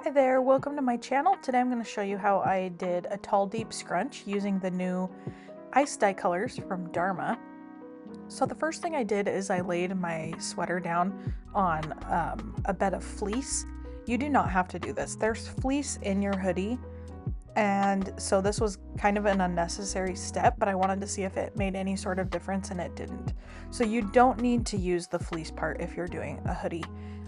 Hi there, welcome to my channel. Today I'm going to show you how I did a tall deep scrunch using the new ice dye colors from Dharma. So the first thing I did is I laid my sweater down on a bed of fleece. You do not have to do this. There's fleece in your hoodie, and so this was kind of an unnecessary step, but I wanted to see if it made any sort of difference, and it didn't. So you don't need to use the fleece part if you're doing a hoodie.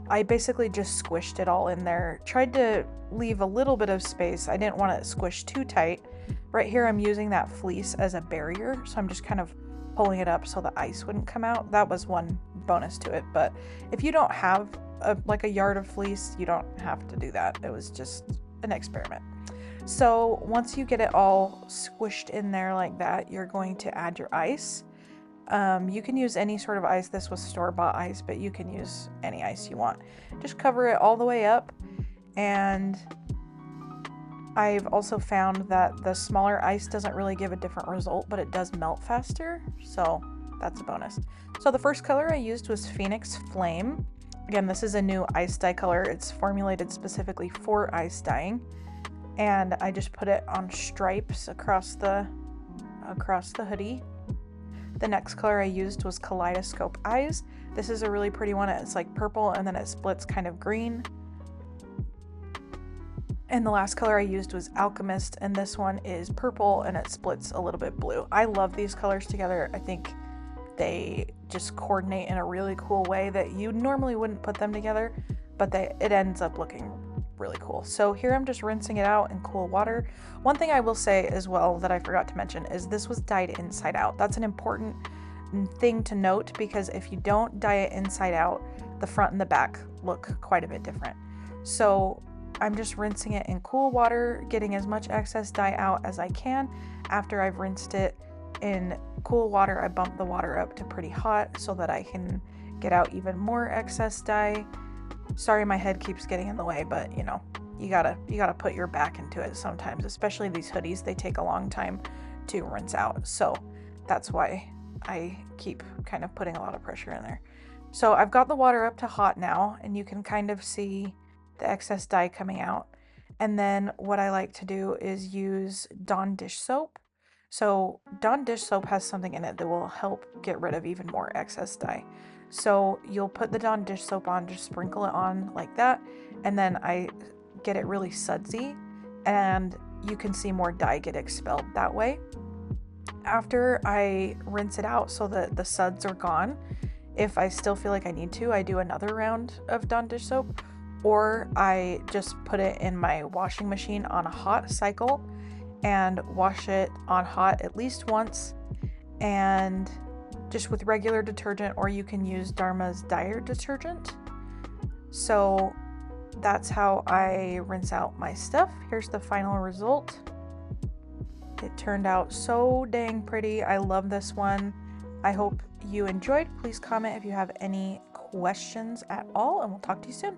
I basically just squished it all in there, tried to leave a little bit of space. I didn't want it squished too tight. Right here I'm using that fleece as a barrier, so I'm just kind of pulling it up so the ice wouldn't come out. That was one bonus to it, but if you don't have like a yard of fleece, you don't have to do that. It was just an experiment. So once you get it all squished in there like that, you're going to add your ice. You can use any sort of ice. This was store-bought ice, but you can use any ice you want. Just cover it all the way up, and I've also found that the smaller ice doesn't really give a different result, but it does melt faster, so that's a bonus. So the first color I used was Phoenix Flame. Again, this is a new ice dye color. It's formulated specifically for ice dyeing, and I just put it on stripes across the hoodie. The next color I used was Kaleidoscope Eyes. This is a really pretty one. It's like purple and then it splits kind of green. And the last color I used was Alchemist, and this one is purple and it splits a little bit blue. I love these colors together. I think they just coordinate in a really cool way that you normally wouldn't put them together, but it ends up looking really cool. So here I'm just rinsing it out in cool water. One thing I will say as well that I forgot to mention is this was dyed inside out. That's an important thing to note, because if you don't dye it inside out, the front and the back look quite a bit different. So I'm just rinsing it in cool water, getting as much excess dye out as I can. After I've rinsed it in cool water, I bump the water up to pretty hot so that I can get out even more excess dye. Sorry, my head keeps getting in the way, but you know, you gotta put your back into it sometimes, especially these hoodies. They take a long time to rinse out, so that's why I keep kind of putting a lot of pressure in there. So I've got the water up to hot now, and you can kind of see the excess dye coming out. And then what I like to do is use Dawn dish soap. So Dawn dish soap has something in it that will help get rid of even more excess dye. So you'll put the Dawn dish soap on, just sprinkle it on like that, and then I get it really sudsy, and you can see more dye get expelled that way. After I rinse it out so that the suds are gone, if I still feel like I need to, I do another round of Dawn dish soap, or I just put it in my washing machine on a hot cycle and wash it on hot at least once, and just with regular detergent, or you can use Dharma's dryer detergent. So that's how I rinse out my stuff. Here's the final result. It turned out so dang pretty. I love this one. I hope you enjoyed. Please comment if you have any questions at all, and we'll talk to you soon.